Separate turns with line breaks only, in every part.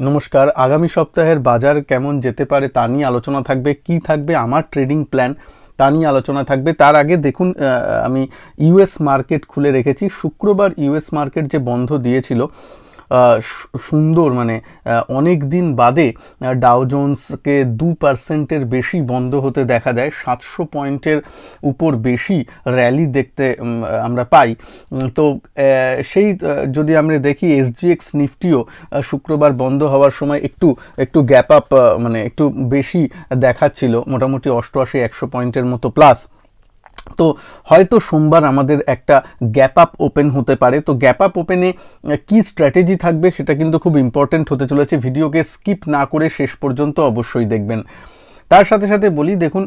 নমস্কার। আগামী সপ্তাহের বাজার কেমন যেতে পারে তা নিয়ে আলোচনা থাকবে, কি থাকবে আমার ট্রেডিং প্ল্যান তা নিয়ে আলোচনা থাকবে। তার আগে দেখুন, আমি ইউএস মার্কেট খুলে রেখেছি। শুক্রবার ইউএস মার্কেট যে বন্ধ দিয়েছিল সুন্দর, মানে অনেক দিন বাদে ডাও জোন্সকে 2% বেশি বন্ধ হতে দেখা যায়। 700 পয়েন্টের উপর বেশি র্যালি দেখতে আমরা পাই। তো সেই যদি আমরা দেখি এসজিএক্স নিফটিও শুক্রবার বন্ধ হওয়ার সময় একটু গ্যাপ আপ, মানে একটু বেশি দেখাচ্ছিল, মোটামুটি 88-100 পয়েন্টের মতো প্লাস। তো হয়তো সোমবার আমাদের একটা গ্যাপ আপ ওপেন হতে পারে। তো গ্যাপ আপ ওপেনে কি স্ট্র্যাটেজি থাকবে সেটা কিন্তু খুব ইম্পর্টেন্ট হতে চলেছে। ভিডিওকে স্কিপ না করে শেষ পর্যন্ত অবশ্যই দেখবেন। তার সাথে সাথে বলি, দেখুন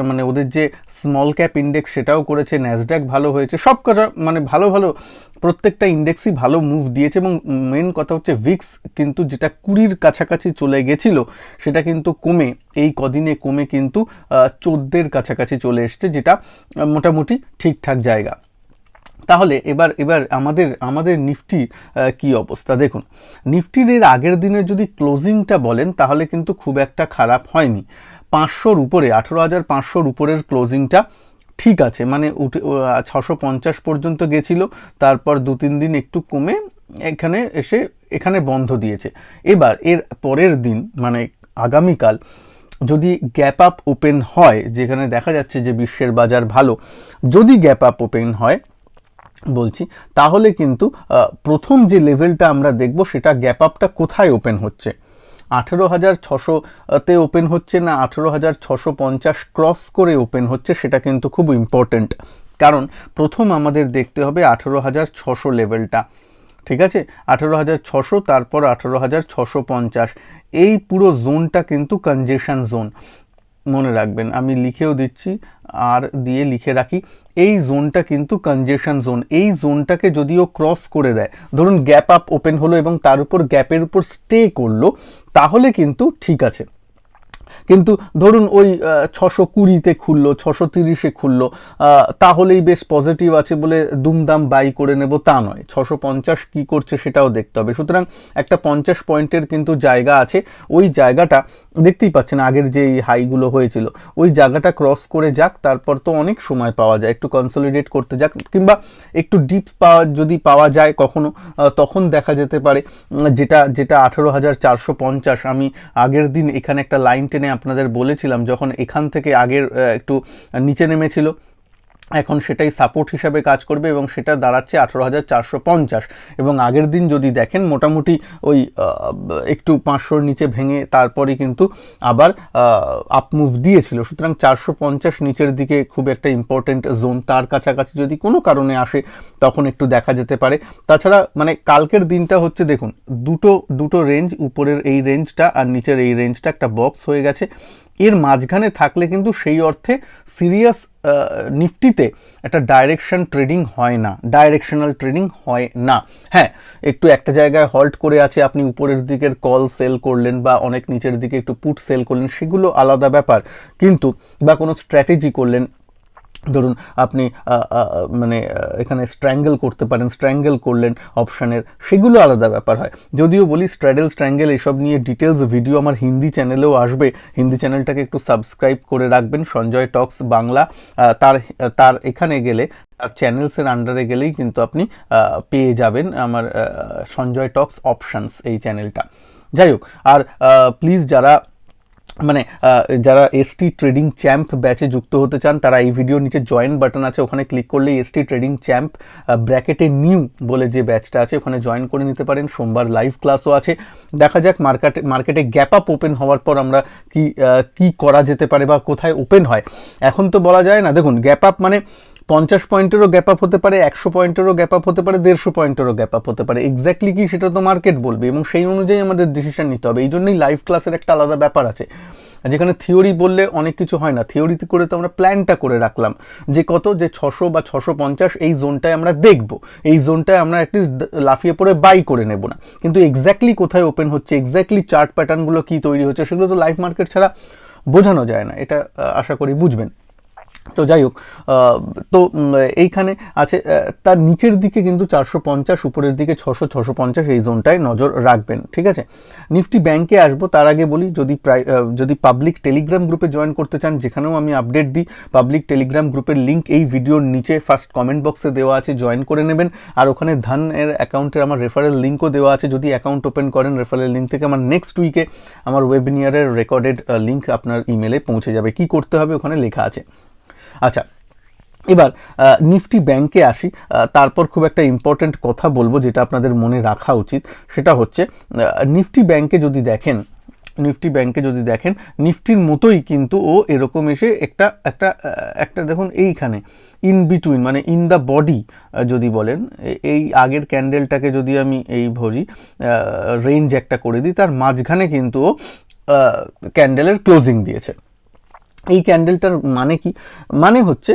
মানে ওদের যে স্মল ক্যাপ ইন্ডেক্স সেটাও করেছে, ন্যাসড্যাক ভালো হয়েছে, সব কটা মানে ভালো প্রত্যেকটা ইন্ডেক্সই ভালো মুভ দিয়েছে। এবং মেন কথা হচ্ছে ভিক্স কিন্তু যেটা 20-র কাছাকাছি চলে গেছিল সেটা কিন্তু কমে এই কদিনে কমে কিন্তু 14-এর কাছাকাছি চলে এসছে, যেটা মোটামুটি ঠিকঠাক জায়গা। তাহলে এবার আমাদের নিফটি কি অবস্থা দেখুন। নিফটির এর আগের দিনের যদি ক্লোজিংটা বলেন তাহলে কিন্তু খুব একটা খারাপ হয়নি। 500-র উপরে, 18,500-র উপরের ক্লোজিংটা ঠিক আছে, মানে 650 পর্যন্ত গেছিল, তারপর 2-3 দিন একটু কমে এখানে বন্ধ দিয়েছে। এবার এর পরের দিন মানে আগামীকাল যদি গ্যাপ আপ ওপেন হয়, যেখানে দেখা যাচ্ছে যে বিশ্বের বাজার ভালো, যদি গ্যাপ আপ ওপেন হয় বলছি, তাহলে কিন্তু প্রথম যে লেভেলটা আমরা দেখব সেটা গ্যাপ আপটা কোথায় ওপেন হচ্ছে, 18,600-তে ওপেন হচ্ছে না 18,650 ক্রস করে ওপেন হচ্ছে, সেটা কিন্তু খুব ইম্পর্টেন্ট। কারণ প্রথম আমাদের দেখতে হবে 18,600 লেভেলটা, ঠিক আছে? 18,600, তারপর 18,650, এই পুরো জোনটা কিন্তু কনজেশন জোন। মনে রাখবেন, আমি লিখেও দিচ্ছি, আর দিয়ে লিখে রাখি, এই জোনটা কিন্তু কনজেশন জোন। এই জোনটাকে যদিও ক্রস করে দেয়, ধরুন গ্যাপ আপ ওপেন হলো এবং তার উপর গ্যাপের উপর স্টে করলো, তাহলে কিন্তু ঠিক আছে। কিন্তু ধরুন ওই 620-তে খুললো, 630-এ খুললো, তাহলেই বেশ পজিটিভ আছে বলে দুমদাম বাই করে নেব তা নয়। 650 কি করছে সেটাও দেখতে হবে। সুতরাং একটা 50 পয়েন্টের কিন্তু জায়গা আছে, ওই জায়গাটা দেখতেই পাচ্ছেন আগের যে হাইগুলো হয়েছিল, ওই জায়গাটা ক্রস করে যাক, তারপর তো অনেক সময় পাওয়া যায়, একটু কনসলিডেট করতে যাক, কিংবা একটু ডিপ যদি পাওয়া যায় কখনো, তখন দেখা যেতে পারে যেটা 18,450। আমি আগের দিন এখানে একটা লাইন টেনে আপনাদের বলেছিলাম, যখন এখান থেকে আগের একটু নিচে নেমেছিল, এখন সেটাই সাপোর্ট হিসাবে কাজ করবে এবং সেটা দাঁড়াচ্ছে 18,450। এবং আগের দিন যদি দেখেন মোটামুটি ওই একটু 500-র নিচে ভেঙে তারপরে কিন্তু আবার আপ মুভ দিয়েছিল। সুতরাং 450 নিচের দিকে খুব একটা ইম্পর্টেন্ট জোন, তার কাছাকাছি যদি কোনো কারণে আসে তখন একটু দেখা যেতে পারে। তাছাড়া মানে কালকের দিনটা হচ্ছে দেখুন, দুটো রেঞ্জ, উপরের এই রেঞ্জটা আর নিচের এই রেঞ্জটা একটা বক্স হয়ে গেছে। এর মাঝখানে থাকলে কিন্তু সেই অর্থে সিরিয়াস নিফটিতে একটা ডাইরেকশন ট্রেডিং হয় না, ডাইরেকশনাল ট্রেডিং হয় না। হ্যাঁ, একটু একটা জায়গায় হল্ট করে আছে, আপনি উপরের দিকের কল সেল করলেন বা অনেক নিচের দিকে একটু পুট সেল করলেন, সেগুলো আলাদা ব্যাপার। কিন্তু বা কোনো স্ট্র্যাটেজি করলেন, ধরুন আপনি মানে এখানে স্ট্র্যাঙ্গেল করতে পারেন, স্ট্র্যাঙ্গেল করলেন অপশানের, সেগুলো আলাদা ব্যাপার হয়। যদিও বলি স্ট্র্যাঙ্গেল এসব নিয়ে ডিটেলস ভিডিও আমার হিন্দি চ্যানেলেও আসবে, হিন্দি চ্যানেলটাকে একটু সাবস্ক্রাইব করে রাখবেন, সঞ্জয় টক্স বাংলা। তার এখানে গেলে, তার চ্যানেলসের আন্ডারে গেলেই কিন্তু আপনি পেয়ে যাবেন আমার সঞ্জয় টক্স অপশানস এই চ্যানেলটা। যাই হোক, আর প্লিজ যারা এসটি ট্রেডিং চ্যাম্প ব্যাচে যুক্ত হতে চান, তারা এই ভিডিওর নিচে জয়েন বাটন আছে, ওখানে ক্লিক করলে এসটি ট্রেডিং চ্যাম্প ব্র্যাকেটে নিউ বলে যে ব্যাচটা আছে ওখানে জয়েন করে নিতে পারেন। সোমবার লাইভ ক্লাসও আছে। দেখা যাক মার্কেটে গ্যাপ আপ ওপেন হওয়ার পর আমরা কি করা যেতে পারে বা কোথায় ওপেন হয়, এখন তো বলা যায় না। দেখুন, গ্যাপ আপ মানে 50 পয়েন্টেরও গ্যাপ আপ হতে পারে, 100 পয়েন্টেরও গ্যাপ আপ হতে পারে, 150 পয়েন্টেরও গ্যাপ আপ হতে পারে। এক্স্যাক্টলি কি সেটা তো মার্কেট বলবে এবং সেই অনুযায়ী আমাদের ডিসিশন নিতে হবে। এই জন্যই লাইভ ক্লাসের একটা আলাদা ব্যাপার আছে, যেখানে থিওরি বললে অনেক কিছু হয় না। থিওরিতে করে তো আমরা প্ল্যানটা করে রাখলাম যে 600 বা 650 এই জোনটায় আমরা দেখব, এই জোনটায় আমরা অ্যাটলিস্ট লাফিয়ে পড়ে বাই করে নেব না। কিন্তু এক্স্যাক্টলি কোথায় ওপেন হচ্ছে, এক্স্যাক্টলি চার্ট প্যাটার্নগুলো কি তৈরি হচ্ছে, সেগুলো তো লাইভ মার্কেট ছাড়া বোঝানো যায় না, এটা আশা করি বুঝবেন। তো যাই হোক, তো এইখানে আছে তার নিচের দিকে কিন্তু 450, উপরের দিকে 600 650 এই জোনটায় নজর রাখবেন, ঠিক আছে। নিফটি ব্যাংকে আসবো তার আগে বলি, যদি পাবলিক টেলিগ্রাম গ্রুপে জয়েন করতে চান, যেখানেও আমি আপডেট দিই, পাবলিক টেলিগ্রাম গ্রুপের লিঙ্ক এই ভিডিওর নিচে ফার্স্ট কমেন্ট বক্সে দেওয়া আছে, জয়েন করে নেবেন। আর ওখানে ধানের অ্যাকাউন্টের আমার রেফারেল লিঙ্কও দেওয়া আছে, যদি অ্যাকাউন্ট ওপেন করেন রেফারেল লিঙ্ক থেকে আমার নেক্সট উইকে আমার ওয়েবিনিয়ারের রেকর্ডেড লিঙ্ক আপনার ইমেলে পৌঁছে যাবে। কি করতে হবে ওখানে লেখা আছে। আচ্ছা, এবার নিফটি ব্যাংকে আসি, তারপর খুব একটা ইম্পর্ট্যান্ট কথা বলবো যেটা আপনাদের মনে রাখা উচিত, সেটা হচ্ছে নিফটি ব্যাংকে যদি দেখেন, নিফটির মতোই কিন্তু ও এরকম এসে একটা দেখুন এইখানে ইন বিটুইন, মানে ইন দ্য বডি যদি বলেন, এই আগের ক্যান্ডেলটাকে যদি আমি এই ভরি রেঞ্জ একটা করে দিই, তার মাঝখানে কিন্তু ও ক্যান্ডেলের ক্লোজিং দিয়েছে। এই ক্যান্ডেলটার মানে কি? মানে হচ্ছে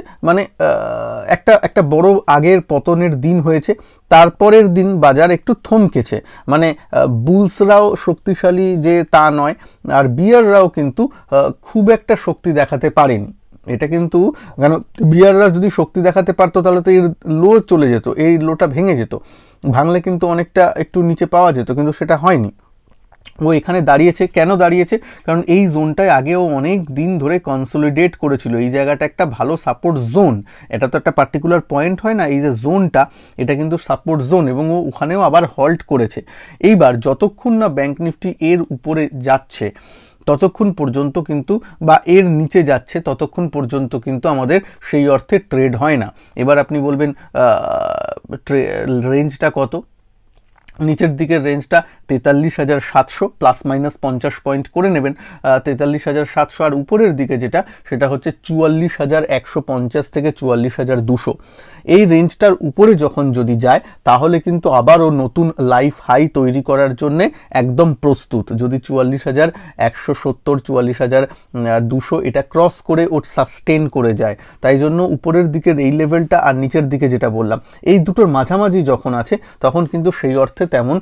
একটা বড় আগের পতনের দিন হয়েছে, তারপরের দিন বাজার একটু থমকেছে, মানে বুলসরাও শক্তিশালী যে তা নয়, আর বিয়াররাও কিন্তু খুব একটা শক্তি দেখাতে পারেনি। এটা কিন্তু, কেন বিয়াররা যদি শক্তি দেখাতে পারতো তাহলে তো এর লো চলে যেত, এই লোটা ভেঙে যেত, ভাঙলে কিন্তু অনেকটা একটু নিচে পাওয়া যেত, কিন্তু সেটা হয়নি। ও এখানে দাঁড়িয়েছে, কেন দাঁড়িয়েছে? কারণ এই জোনটায় আগেও অনেক দিন ধরে কনসলিডেট করেছিল, এই জায়গাটা একটা ভালো সাপোর্ট জোন, এটা তো একটা পার্টিকুলার পয়েন্ট হয় না, এই যে জোনটা এটা কিন্তু সাপোর্ট জোন, এবং ও ওখানেও আবার হল্ট করেছে। এইবার যতক্ষণ না ব্যাংক নিফটি এর উপরে যাচ্ছে ততক্ষণ পর্যন্ত কিন্তু, বা এর নিচে যাচ্ছে ততক্ষণ পর্যন্ত কিন্তু আমাদের সেই অর্থে ট্রেড হয় না। এবার আপনি বলবেন রেঞ্জটা কত? নিচের দিকের রেঞ্জটা 43,700, প্লাস মাইনাস 50 পয়েন্ট করে নেবেন, 43,700, আর উপরের দিকে যেটা সেটা হচ্ছে 44,150 থেকে 44,200। এই রেঞ্জটার উপরে যখন যদি যায় তাহলে কিন্তু আবারও নতুন লাইফ হাই তৈরি করার জন্যে একদম প্রস্তুত। যদি 44,170, 44,200 এটা ক্রস করে ওর সাস্টেন করে যায়, তাই জন্য উপরের দিকের এই লেভেলটা আর নিচের দিকে যেটা বললাম এই দুটোর মাঝামাঝি যখন আছে তখন কিন্তু সেই অর্থে তেমন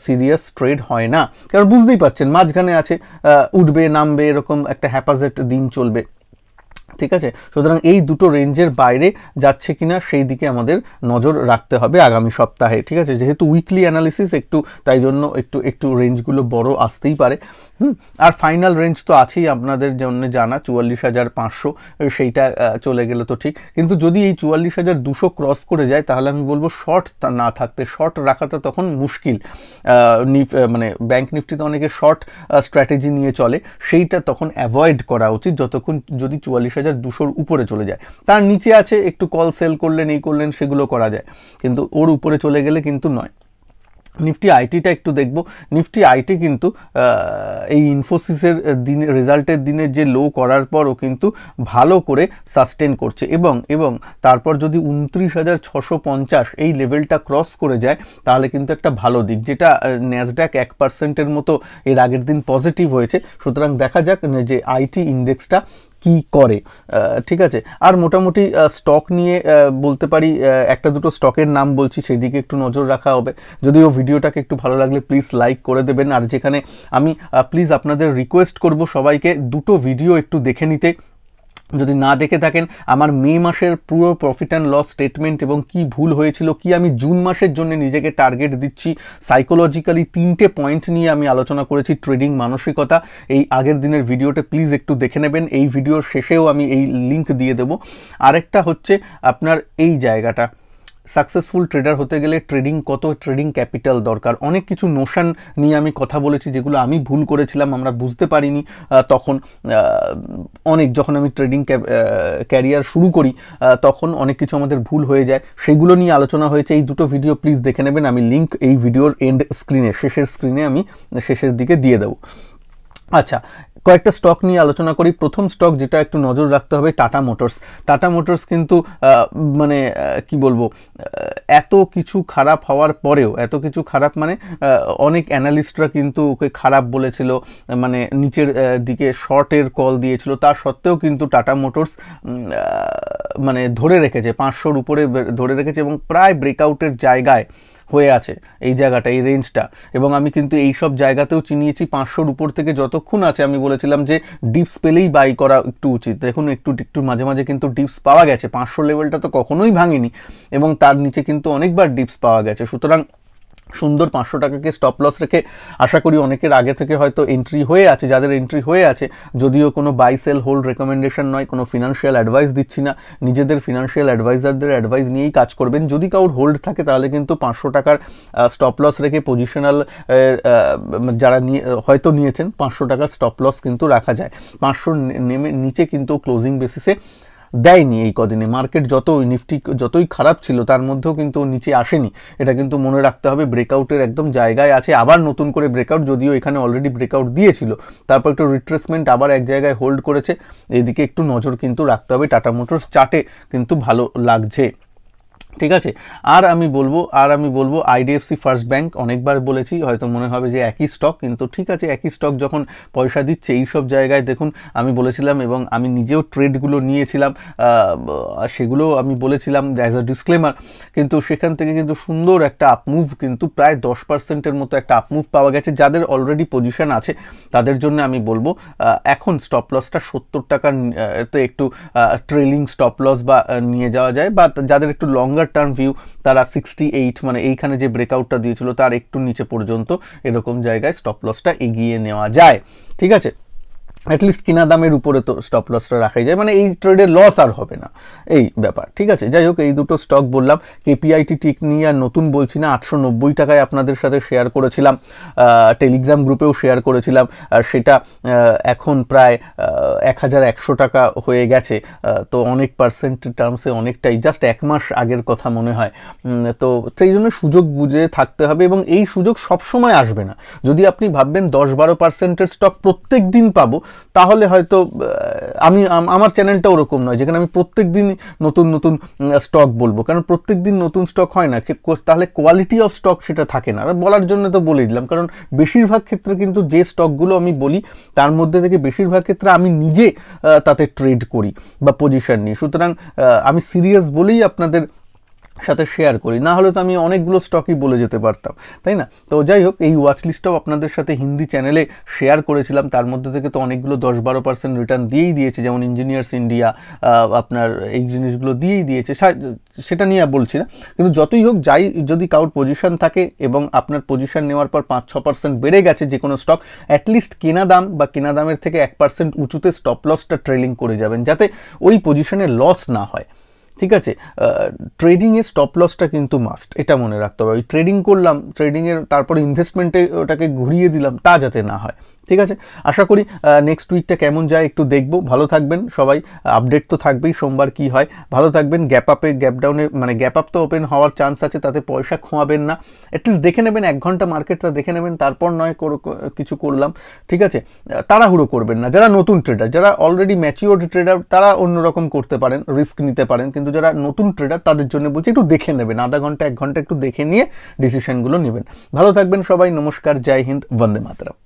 সিরিয়াস ট্রেড হয় না, কারণ বুঝতেই পারছেন মাঝখানে আছে, উঠবে নামবে, এরকম একটা হ্যাপাজেট দিন চলবে, ঠিক আছে। সুতরাং এই দুটো রেঞ্জের বাইরে যাচ্ছে কিনা সেই দিকে আমাদের নজর রাখতে হবে আগামী সপ্তাহে, ঠিক আছে। যেহেতু উইকলি অ্যানালিসিস একটু, তাই জন্য একটু রেঞ্জগুলো বড় আসতেই পারে। আর ফাইনাল রেঞ্জ তো আছেই আপনাদের জন্য জানা, 44,500, সেইটা চলে গেলে তো ঠিক, কিন্তু যদি এই 44,200 ক্রস করে যায় তাহলে আমি বলবো শর্ট না থাকতে, শর্ট রাখাটা তখন মুশকিল। মানে ব্যাংক নিফটিতে অনেকে শর্ট স্ট্র্যাটেজি নিয়ে চলে, সেইটা তখন অ্যাভয়েড করা উচিত যতক্ষণ যদি 44,200 উপরে চলে যায়। তার নিচে আছে একটু কল সেল করলেন, এই করলেন, সেগুলো করা যায়, কিন্তু ওর উপরে চলে গেলে কিন্তু নয়। নিফটি আইটিটা একটু দেখব। নিফটি আইটি কিন্তু এই ইনফোসিসের দিনে, রেজাল্টের দিনে যে লো করার পরও কিন্তু ভালো করে সাস্টেন করছে, এবং তারপর যদি 29,650 এই লেভেলটা ক্রস করে যায় তাহলে কিন্তু একটা ভালো দিক, যেটা ন্যাসড্যাক 1%-এর মতো এর আগের দিন পজিটিভ হয়েছে। সুতরাং দেখা যাক যে আইটি ইন্ডেক্সটা কি করে, ঠিক আছে। আর মোটামুটি স্টক নিয়ে বলতে পারি, একটা দুটো স্টকের নাম বলছি, সেদিকে একটু নজর রাখা হবে। যদিও ভিডিওটাকে একটু ভালো লাগলে প্লিজ লাইক করে দেবেন, আর যেখানে আমি প্লিজ আপনাদের রিকোয়েস্ট করব সবাইকে দুটো ভিডিও একটু দেখে নিতে, যদি না দেখে থাকেন আমার মে মাসের পুরো প্রফিট অ্যান্ড লস স্টেটমেন্ট এবং কি ভুল হয়েছিল, কি আমি জুন মাসের জন্য নিজেকে টার্গেট দিচ্ছি, সাইকোলজিক্যালি 3টে পয়েন্ট নিয়ে আমি আলোচনা করেছি, ট্রেডিং মানসিকতা, এই আগের দিনের ভিডিওটা প্লিজ একটু দেখে নেবেন। এই ভিডিওর শেষেও আমি এই লিঙ্ক দিয়ে দেবো। আরেকটা হচ্ছে আপনার এই জায়গাটা, সাকসেসফুল ট্রেডার হতে গেলে কত ট্রেডিং ক্যাপিটাল দরকার, অনেক কিছু নোশন নিয়ে আমি কথা বলেছি যেগুলো আমি ভুল করেছিলাম, আমরা বুঝতে পারিনি তখন, যখন আমি ট্রেডিং ক্যারিয়ার শুরু করি তখন অনেক কিছু আমাদের ভুল হয়ে যায়, সেগুলো নিয়ে আলোচনা হয়েছে। এই দুটো ভিডিও প্লিজ দেখে নেবেন, আমি লিঙ্ক এই ভিডিওর শেষের স্ক্রিনে আমি শেষের দিকে দিয়ে দেবো। আচ্ছা, কয়েকটা স্টক নিয়ে আলোচনা করি। প্রথম স্টক যেটা একটু নজর রাখতে হবে, টাটা মোটরস। টাটা মোটরস কিন্তু মানে কি বলবো, এত কিছু খারাপ হওয়ার পরেও, মানে অনেক অ্যানালিস্টরা কিন্তু ওকে খারাপ বলেছিল, মানে নিচের দিকে শর্টের কল দিয়েছিল, তার সত্ত্বেও কিন্তু টাটা মোটরস মানে ধরে রেখেছে, 500-র উপরে ধরে রেখেছে এবং প্রায় ব্রেকআউটের জায়গায় হয়ে আছে এই জায়গাটা, এই রেঞ্জটা, এবং আমি কিন্তু এই সব জায়গাতেও চিনিয়েছি 500-র উপর থেকে যতক্ষণ আছে আমি বলেছিলাম যে ডিপস পেলেই বাই করা একটু উচিত। দেখুন একটু মাঝে মাঝে কিন্তু ডিপস পাওয়া গেছে, 500 লেভেলটা তো কখনোই ভাঙেনি এবং তার নিচে কিন্তু অনেকবার ডিপস পাওয়া গেছে। সুতরাং সুন্দর 500 টাকাকে স্টপ লস রেখে আশা করি অনেকের আগে থেকে হয়তো এন্ট্রি হয়ে আছে, যাদের এন্ট্রি হয়ে আছে, যদিও কোনো বাই সেল হোল্ড রেকমেন্ডেশন নয়, কোনো ফিনান্সিয়াল অ্যাডভাইস দিচ্ছি না, নিজেদের ফিনান্সিয়াল অ্যাডভাইজারদের অ্যাডভাইস নিয়েই কাজ করবেন। যদি কারোর হোল্ড থাকে তাহলে কিন্তু 500 টাকার স্টপ লস রেখে পজিশনাল যারা হয়তো নিয়েছেন 500 টাকার স্টপ লস কিন্তু রাখা যায়। 500 নিচে কিন্তু ক্লোজিং বেসিসে দেয়নি এই কদিনে। মার্কেট নিফটি যতই খারাপ ছিল তার মধ্যেও কিন্তু নিচে আসেনি, এটা কিন্তু মনে রাখতে হবে। ব্রেকআউটের একদম জায়গায় আছে, আবার নতুন করে ব্রেকআউট, যদিও এখানে অলরেডি ব্রেকআউট দিয়েছিল, তারপর একটু রিট্রেসমেন্ট, আবার এক জায়গায় হোল্ড করেছে। এইদিকে একটু নজর কিন্তু রাখতে হবে। টাটা মোটরস চার্টে কিন্তু ভালো লাগছে, ঠিক আছে। আর আমি বলবো আইডিএফসি ফার্স্ট ব্যাংক, অনেকবার বলেছি, হয়তো মনে হবে যে একই স্টক, কিন্তু ঠিক আছে, একই স্টক যখন পয়সা দিচ্ছে এই সব জায়গায় দেখুন, আমি বলেছিলাম এবং আমি নিজেও ট্রেডগুলো নিয়েছিলাম, সেগুলো আমি বলেছিলাম অ্যাজ আ ডিসক্লেমার, কিন্তু সেখান থেকে কিন্তু সুন্দর একটা আপমুভ, কিন্তু প্রায় 10%-এর মতো একটা আপমুভ পাওয়া গেছে। যাদের অলরেডি পজিশন আছে তাদের জন্য আমি বলবো এখন স্টপ লসটা 70 টাকাতে একটু ট্রেলিং স্টপ লস বা নিয়ে যাওয়া যায়, বা যাদের একটু লঙ্গার টার্ম ভিউ তারা 68, মানে এইখানে যে ব্রেকআউটটা দিয়েছিল তার একটু নিচে পর্যন্ত এরকম জায়গায় স্টপ লসটা এগিয়ে নেওয়া যায়, ঠিক আছে। অ্যাটলিস্ট কিনা দামের উপরে তো স্টপ লসটা রাখাই যায়, মানে এই ট্রেডে লস আর হবে না, এই ব্যাপার, ঠিক আছে। যাই হোক, এই দুটো স্টক বললাম। কেপিআইটি টিক নিয়ে আর নতুন বলছি না, 890 টাকায় আপনাদের সাথে শেয়ার করেছিলাম, টেলিগ্রাম গ্রুপেও শেয়ার করেছিলাম, আর সেটা এখন প্রায় 1100 টাকা হয়ে গেছে, তো অনেক পার্সেন্ট টার্মসে অনেকটাই, জাস্ট 1 মাস আগের কথা মনে হয়। তো সেই জন্য সুযোগ বুঝে থাকতে হবে, এবং এই সুযোগ সবসময় আসবে না। যদি আপনি ভাববেন 10-12%-এর স্টক প্রত্যেক দিন পাবো, তাহলে হয়তো আমার চ্যানেলটা ওরকম নয় যেখানে আমি প্রত্যেক দিন নতুন নতুন স্টক বলবো, কারণ প্রত্যেক দিন নতুন স্টক হয় না, তাহলে কোয়ালিটি অফ স্টক সেটা থাকে না। বলার জন্য তো বলে দিলাম, কারণ বেশিরভাগ ক্ষেত্রে কিন্তু যে স্টকগুলো আমি বলি তার মধ্যে থেকে বেশিরভাগ ক্ষেত্রে আমি নিজে তাতে ট্রেড করি বা পজিশন নিই। সুতরাং আমি সিরিয়াস বলেই আপনাদের সাথে শেয়ার করি, না হলে তো আমি অনেকগুলো স্টকই বলে যেতে পারতাম, তাই না? তো যাই হোক, এই ওয়াচ লিস্টটাও আপনাদের সাথে হিন্দি চ্যানেলে শেয়ার করেছিলাম, তার মধ্যে থেকে তো অনেকগুলো 10-12% রিটার্ন দিয়েই দিয়েছে, যেমন ইঞ্জিনিয়ার্স ইন্ডিয়া, আপনার এই জিনিসগুলো দিয়েই দিয়েছে, সেটা নিয়ে বলছি না। কিন্তু যতই হোক, যদি কারোর পজিশন থাকে এবং আপনার পজিশন নেওয়ার পর 5-6% বেড়ে গেছে যে কোনো স্টক, অ্যাটলিস্ট কেনা দাম বা কেনা দামের থেকে 1% উঁচুতে স্টপ লসটা ট্রেলিং করে যাবেন, যাতে ওই পজিশনে লস না হয়, ঠিক আছে। ট্রেডিংয়ে স্টপ লসটা কিন্তু মাস্ট, এটা মনে রাখতে হবে। ওই ট্রেডিং করলাম, ট্রেডিংয়ের তারপরে ইনভেস্টমেন্টে ওটাকে ঘুরিয়ে দিলাম, তা যাতে না হয়, ঠিক আছে। আশা করি নেক্সট উইকটা কেমন যায় একটু দেখবো। ভালো থাকবেন সবাই, আপডেট তো থাকবেই সোমবার কি হয়। ভালো থাকবেন। গ্যাপ আপে গ্যাপ ডাউনে, মানে গ্যাপ আপ তো ওপেন হওয়ার চান্স আছে, তাতে পয়সা খোয়াবেন না, অ্যাটলিস্ট দেখে নেবেন 1 ঘন্টা মার্কেটটা দেখে নেবেন, তারপর নয় কিছু করলাম, ঠিক আছে। তাড়াহুড়ো করবেন না। যারা নতুন ট্রেডার, যারা অলরেডি ম্যাচিওর্ড ট্রেডার, তারা অন্যরকম করতে পারেন, রিস্ক নিতে পারেন, কিন্তু যারা নতুন ট্রেডার তাদের জন্য বলছি একটু দেখে নেবেন, আধা ঘন্টা 1 ঘন্টা একটু দেখে নিয়ে ডিসিশনগুলো নেবেন। ভালো থাকবেন সবাই, নমস্কার, জয় হিন্দ, বন্দে মাতরম।